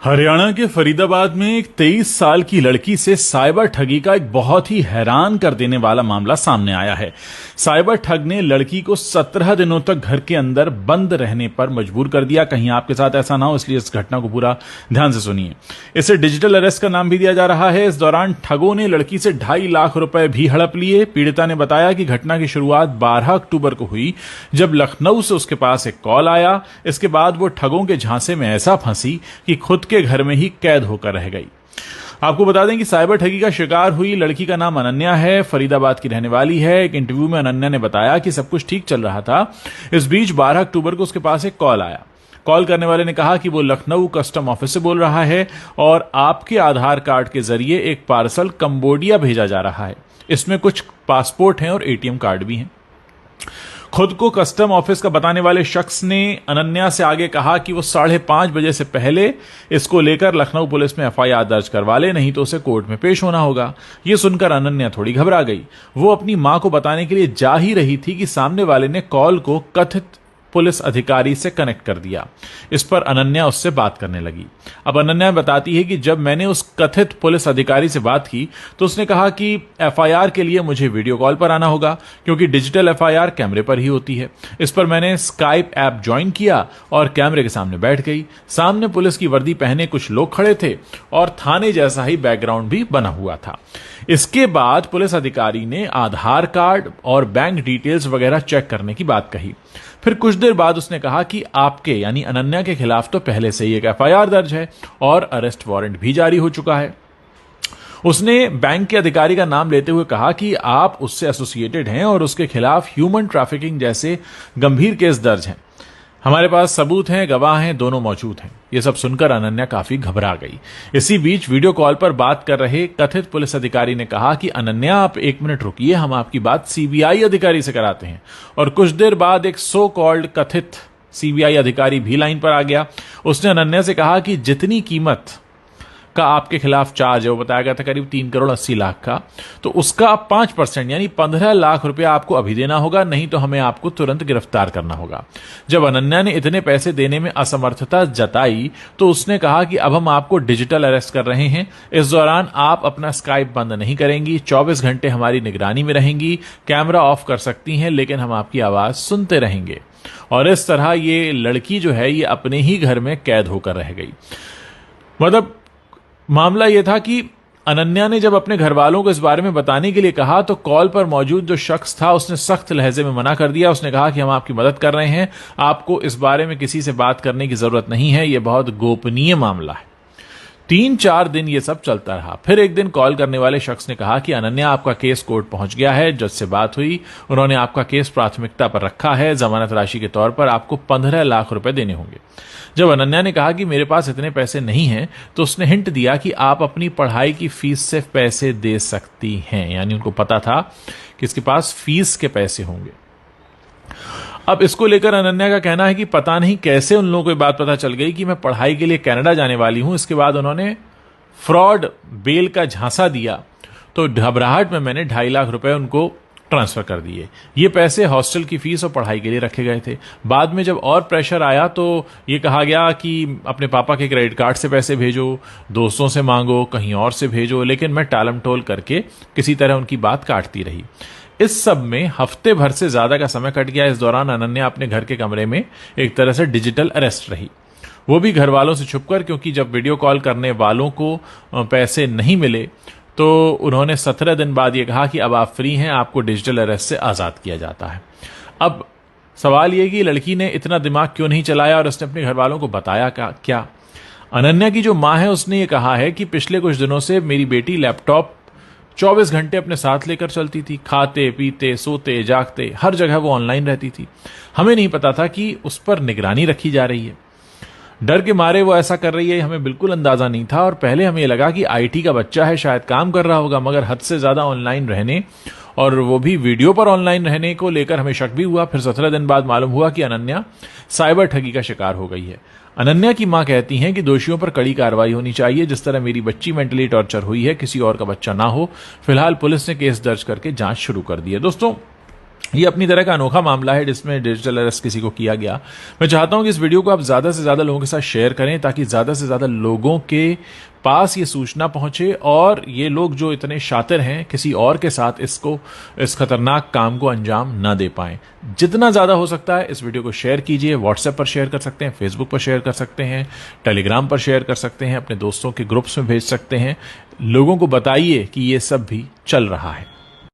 हरियाणा के फरीदाबाद में एक 23 साल की लड़की से साइबर ठगी का एक बहुत ही हैरान कर देने वाला मामला सामने आया है। साइबर ठग ने लड़की को 17 दिनों तक घर के अंदर बंद रहने पर मजबूर कर दिया। कहीं आपके साथ ऐसा ना हो, इसलिए इस घटना को पूरा ध्यान से सुनिए। इसे डिजिटल अरेस्ट का नाम भी दिया जा रहा है। इस दौरान ठगों ने लड़की से 2.5 लाख रुपए भी हड़प लिए। पीड़िता ने बताया कि घटना की शुरुआत 12 अक्टूबर को हुई, जब लखनऊ से उसके पास एक कॉल आया। इसके बाद वो ठगों के झांसे में ऐसा फंसी कि खुद के घर में ही कैद होकर रह गई। आपको बता दें कि साइबर ठगी का शिकार हुई लड़की का नाम अनन्या है, फरीदाबाद की रहने वाली है। एक इंटरव्यू में अनन्या ने बताया कि सब कुछ ठीक चल रहा था। इस बीच 12 अक्टूबर को उसके पास एक कॉल आया। कॉल करने वाले ने कहा कि वो लखनऊ कस्टम ऑफिस से बोल रहा है और आपके आधार कार्ड के जरिए एक पार्सल कंबोडिया भेजा जा रहा है। इसमें कुछ पासपोर्ट हैं और एटीएम कार्ड भी हैं। खुद को कस्टम ऑफिस का बताने वाले शख्स ने अनन्या से आगे कहा कि वो 5:30 बजे से पहले इसको लेकर लखनऊ पुलिस में एफआईआर दर्ज करवा ले, नहीं तो उसे कोर्ट में पेश होना होगा। ये सुनकर अनन्या थोड़ी घबरा गई। वो अपनी मां को बताने के लिए जा ही रही थी कि सामने वाले ने कॉल को कथित पुलिस अधिकारी से कनेक्ट कर दिया। इस पर अनन्या उससे बात करने लगी। अब अनन्या बताती है कि जब मैंने उस कथित पुलिस अधिकारी से बात की तो उसने कहा कि एफआईआर के लिए मुझे वीडियो कॉल पर आना होगा, क्योंकि डिजिटल एफआईआर कैमरे पर ही होती है। इस पर मैंने स्काइप ऐप ज्वाइन किया और कैमरे के सामने बैठ गई। सामने पुलिस की वर्दी पहने कुछ लोग खड़े थे और थाने जैसा ही बैकग्राउंड भी बना हुआ था। इसके बाद पुलिस अधिकारी ने आधार कार्ड और बैंक डिटेल्स वगैरह चेक करने की बात कही। फिर कुछ देर बाद उसने कहा कि आपके यानी अनन्या के खिलाफ तो पहले से ही एक एफआईआर दर्ज है और अरेस्ट वारंट भी जारी हो चुका है। उसने बैंक के अधिकारी का नाम लेते हुए कहा कि आप उससे एसोसिएटेड हैं और उसके खिलाफ ह्यूमन ट्रैफिकिंग जैसे गंभीर केस दर्ज हैं। हमारे पास सबूत हैं, गवाह हैं, दोनों मौजूद हैं। यह सब सुनकर अनन्या काफी घबरा गई। इसी बीच वीडियो कॉल पर बात कर रहे कथित पुलिस अधिकारी ने कहा कि अनन्या, आप 1 मिनट रुकिए, हम आपकी बात सीबीआई अधिकारी से कराते हैं। और कुछ देर बाद एक सो कॉल्ड कथित सीबीआई अधिकारी भी लाइन पर आ गया। उसने अनन्या से कहा कि जितनी कीमत का आपके खिलाफ चार्ज है, वो बताया गया था करीब 3 करोड़ 80 लाख का, तो उसका 5% यानी 15 लाख रुपया आपको अभी देना होगा, नहीं तो हमें आपको तुरंत गिरफ्तार करना होगा। जब अनन्या ने इतने पैसे देने में असमर्थता जताई तो उसने कहा कि अब हम आपको डिजिटल अरेस्ट कर रहे हैं। इस दौरान आप अपना स्काइप बंद नहीं करेंगी, 24 घंटे हमारी निगरानी में रहेंगी, कैमरा ऑफ कर सकती हैं, लेकिन हम आपकी आवाज सुनते रहेंगे। और इस तरह ये लड़की जो है ये अपने ही घर में कैद होकर रह गई। मतलब मामला यह था कि अनन्या ने जब अपने घर वालों को इस बारे में बताने के लिए कहा तो कॉल पर मौजूद जो शख्स था उसने सख्त लहजे में मना कर दिया। उसने कहा कि हम आपकी मदद कर रहे हैं, आपको इस बारे में किसी से बात करने की जरूरत नहीं है, यह बहुत गोपनीय मामला है। 3-4 दिन ये सब चलता रहा। फिर एक दिन कॉल करने वाले शख्स ने कहा कि अनन्या, आपका केस कोर्ट पहुंच गया है, जज से बात हुई, उन्होंने आपका केस प्राथमिकता पर रखा है, जमानत राशि के तौर पर आपको 15 लाख रुपए देने होंगे। जब अनन्या ने कहा कि मेरे पास इतने पैसे नहीं हैं, तो उसने हिंट दिया कि आप अपनी पढ़ाई की फीस से पैसे दे सकती हैं, यानी उनको पता था कि इसके पास फीस के पैसे होंगे। अब इसको लेकर अनन्या का कहना है कि पता नहीं कैसे उन लोगों को ये बात पता चल गई कि मैं पढ़ाई के लिए कनाडा जाने वाली हूं। इसके बाद उन्होंने फ्रॉड बेल का झांसा दिया, तो घबराहट में मैंने 2.5 लाख रुपए उनको ट्रांसफर कर दिए। ये पैसे हॉस्टल की फीस और पढ़ाई के लिए रखे गए थे। बाद में जब और प्रेशर आया तो ये कहा गया कि अपने पापा के क्रेडिट कार्ड से पैसे भेजो, दोस्तों से मांगो, कहीं और से भेजो, लेकिन मैं टालम टोल करके किसी तरह उनकी बात काटती रही। इस सब में हफ्ते भर से ज्यादा का समय कट गया। इस दौरान अनन्या अपने घर के कमरे में एक तरह से डिजिटल अरेस्ट रही, वो भी घर वालों से छुपकर, क्योंकि जब वीडियो कॉल करने वालों को पैसे नहीं मिले तो उन्होंने 17 दिन बाद ये कहा कि अब आप फ्री हैं, आपको डिजिटल अरेस्ट से आजाद किया जाता है। अब सवाल ये कि लड़की ने इतना दिमाग क्यों नहीं चलाया और उसने अपने घर वालों को बताया क्या? अनन्या की जो मां है उसने ये कहा है कि पिछले कुछ दिनों से मेरी बेटी लैपटॉप 24 घंटे अपने साथ लेकर चलती थी, खाते पीते सोते जागते हर जगह वो ऑनलाइन रहती थी। हमें नहीं पता था कि उस पर निगरानी रखी जा रही है। डर के मारे वो ऐसा कर रही है, हमें बिल्कुल अंदाजा नहीं था। और पहले हमें लगा कि आईटी का बच्चा है, शायद काम कर रहा होगा, मगर हद से ज्यादा ऑनलाइन रहने और वो भी वीडियो पर ऑनलाइन रहने को लेकर हमें शक भी हुआ। फिर 17 दिन बाद मालूम हुआ कि अनन्या साइबर ठगी का शिकार हो गई है। अनन्या की मां कहती हैं कि दोषियों पर कड़ी कार्रवाई होनी चाहिए। जिस तरह मेरी बच्ची मेंटली टॉर्चर हुई है, किसी और का बच्चा ना हो। फिलहाल पुलिस ने केस दर्ज करके जांच शुरू कर दी है। दोस्तों, ये अपनी तरह का अनोखा मामला है जिसमें डिजिटल अरेस्ट किसी को किया गया। मैं चाहता हूं कि इस वीडियो को आप ज्यादा से ज्यादा लोगों के साथ शेयर करें ताकि ज्यादा से ज्यादा लोगों के पास ये सूचना पहुंचे और ये लोग जो इतने शातिर हैं किसी और के साथ इस खतरनाक काम को अंजाम ना दे पाएं। जितना ज्यादा हो सकता है इस वीडियो को शेयर कीजिए। व्हाट्सएप पर शेयर कर सकते हैं, फेसबुक पर शेयर कर सकते हैं, टेलीग्राम पर शेयर कर सकते हैं, अपने दोस्तों के ग्रुप्स में भेज सकते हैं। लोगों को बताइए कि ये सब भी चल रहा है।